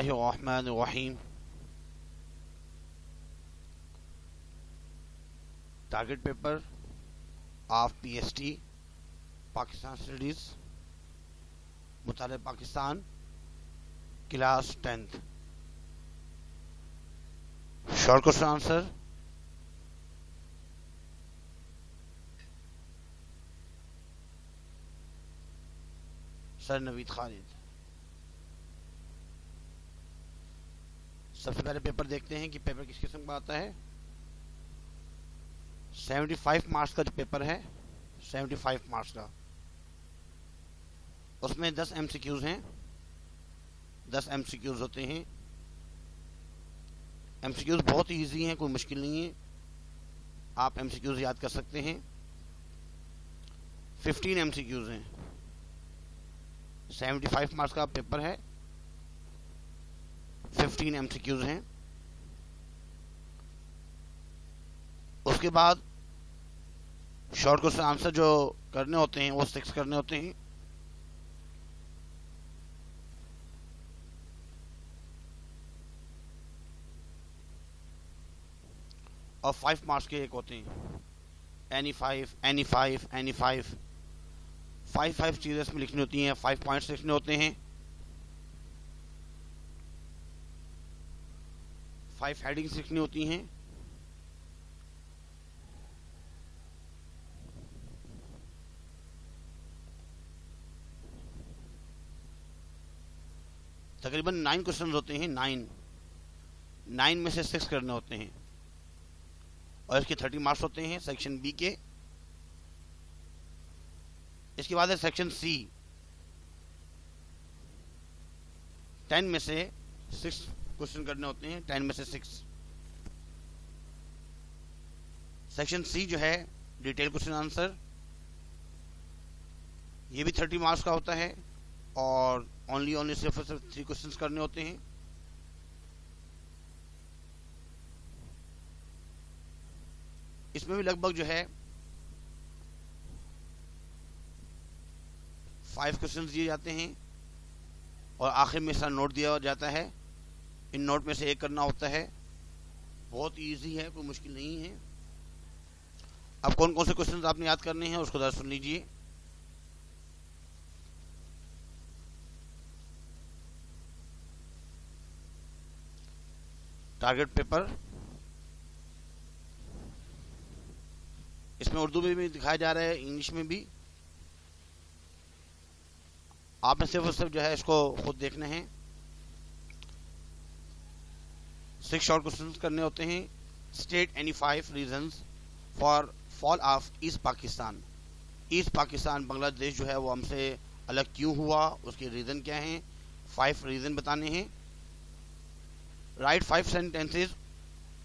Bismillahirrahmanirrahim. Target paper of PST Pakistan Studies Mutale Pakistan Class 10th. Short question answer. Sir Naveed Khalid. सबसे पहले paper देखते हैं कि paper किस किस्म का आता है। 75 मार्क्स का जो पेपर है, 75 मार्क्स का, उसमें 10 MCQs हैं। 10 MCQs होते हैं। MCQs बहुत ही ईजी हैं, कोई मुश्किल नहीं है, आप MCQs याद कर सकते हैं। 15 MCQs हैं। 75 मार्क्स का पेपर है, 15 MCQs हैं। उसके बाद शॉर्ट क्वेश्चन आंसर जो करने होते हैं वो 6 करने होते हैं। और 5 मार्क्स के एक होते हैं, any 5 5 चीज़ें इसमें लिखनी होती हैं। 5 पॉइंट्स लिखने होते हैं। 5 हेडिंग्स लिखनी होती हैं। तकरीबन 9 क्वेश्चन होते हैं। 9 में से 6 करने होते हैं। और इसके 30 मार्क्स होते हैं सेक्शन बी के। इसके बाद है सेक्शन सी। 10 में से 6 क्वेश्चन करने होते हैं। 10 में से 6। सेक्शन सी जो है डिटेल क्वेश्चन आंसर, ये भी 30 मार्क्स का होता है और ओनली सिर्फ 3 क्वेश्चंस करने होते हैं। इसमें भी लगभग जो है 5 क्वेश्चंस दिए जाते हैं और आखिर में इसका नोट दिया जाता है। इन नोट में से एक करना होता है। बहुत इजी है, कोई मुश्किल नहीं है। अब कौन कौन से क्वेश्चंस आपने याद करने हैं उसको जरा सुन लीजिए। टारगेट पेपर, इसमें उर्दू में भी दिखाया जा रहा है, इंग्लिश में भी। आपने सिर्फ और सिर्फ जो है इसको खुद देखना है। 6 शॉर्ट क्वेश्चंस करने होते हैं। State any 5 reasons for fall of east Pakistan. East Pakistan Bangladesh जो है वो हमसे अलग क्यों हुआ, उसके रीज़न क्या हैं। 5 रीज़न बताने हैं। Right 5 sentences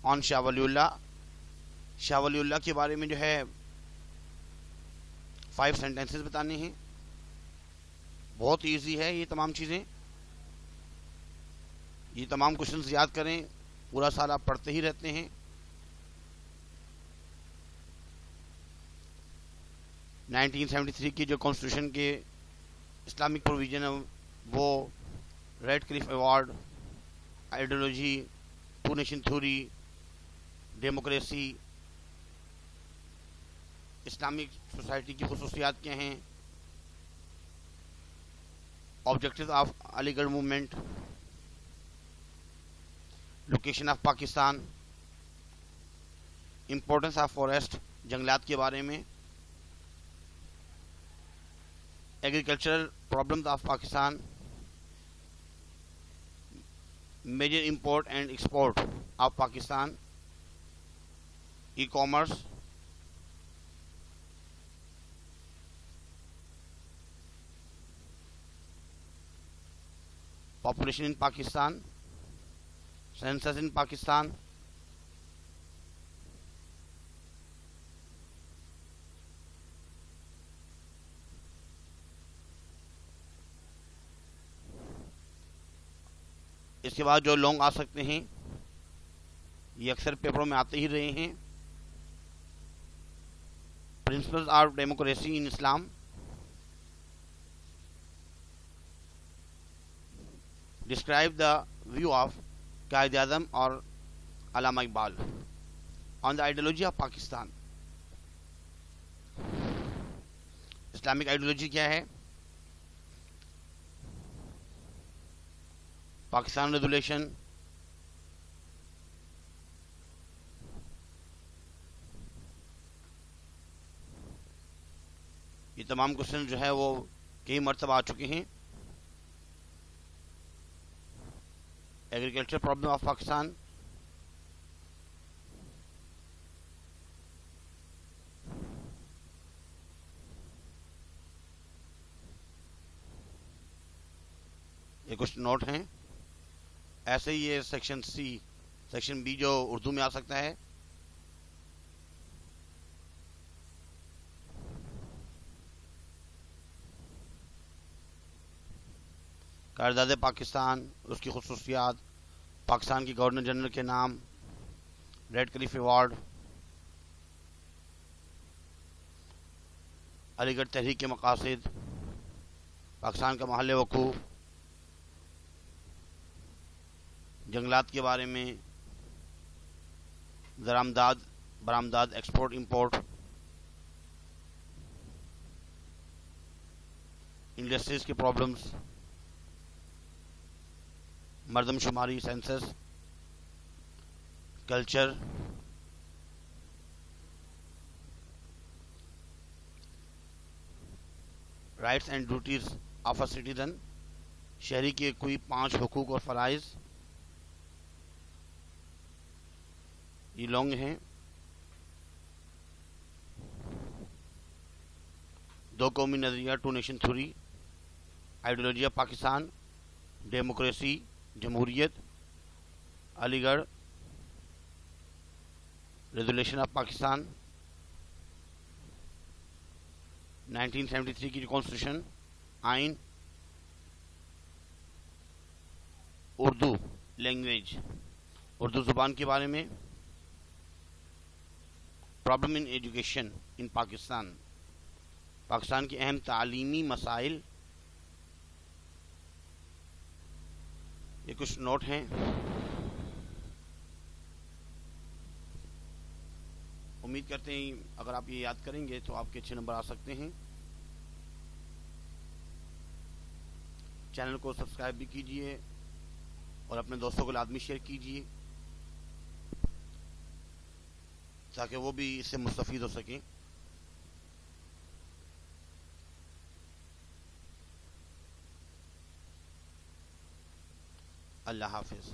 on Shah Waliullah. Shah Waliullah के बारे में जो है 5 सेंटेंसेस बताने हैं। बहुत ईजी है ये तमाम चीज़ें। ये तमाम क्वेश्चंस याद करें, पूरा साल आप पढ़ते ही रहते हैं। नाइनटीन 73 की जो कॉन्स्टिट्यूशन के इस्लामिक प्रोविजन है वो Radcliffe award, ideology, two nation theory, democracy, Islamic society की खुसूसियात क्या हैं, objective of Aligarh movement, location of Pakistan, importance of forest, जंगलात के बारे में, agricultural problems of Pakistan, major import and export of Pakistan, e commerce, population in Pakistan, census in Pakistan, इसके बाद जो लॉन्ग आ सकते हैं ये अक्सर पेपरों में आते ही रहे हैं। Principles of democracy in Islam, describe the view of Quaid Azam और Allama Iqbal on the ideology of Pakistan. Islamic ideology क्या है? पाकिस्तान रेजुलेशन, ये तमाम क्वेश्चन जो है वो कई मरतबा आ चुके हैं। एग्रीकल्चर प्रॉब्लम ऑफ पाकिस्तान, ये कुछ नोट हैं। ऐसे ही ये सेक्शन सी, सेक्शन बी जो उर्दू में आ सकता है। क़रारदाद पाकिस्तान, उसकी खुसूसियात, पाकिस्तान के गवर्नर जनरल के नाम, रेड क्लिफ अवार्ड, अलीगढ़ तहरीक के मकासद, पाकिस्तान का महल वकूफ़, जंगलात के बारे में, दरामदाद बरामदाद, एक्सपोर्ट इंपोर्ट, इंडस्ट्रीज के प्रॉब्लम्स, मरदमशुमारी census, culture, rights and duties of a citizen, शहरी के कोई 5 हुकूक और फ़राइज़, ये लॉन्ग हैं। 2 कौमी नज़रिया, 2 nation theory, ideology of Pakistan, democracy, जमहूरियत, अलीगढ़ रेजुलेशन ऑफ पाकिस्तान, 1973 की कॉन्स्टिट्यूशन, आइन, उर्दू लैंग्वेज, उर्दू ज़ुबान के बारे में, problem in education in Pakistan, Pakistan के अहम तालीमी मसाइल, ये कुछ नोट हैं। उम्मीद करते हैं अगर आप ये याद करेंगे तो आपके अच्छे नंबर आ सकते हैं। चैनल को सब्सक्राइब भी कीजिए और अपने दोस्तों को लाजमी शेयर कीजिए ताकि वो भी इससे मुस्तफ़ीद हो सकें। अल्लाह हाफिज़।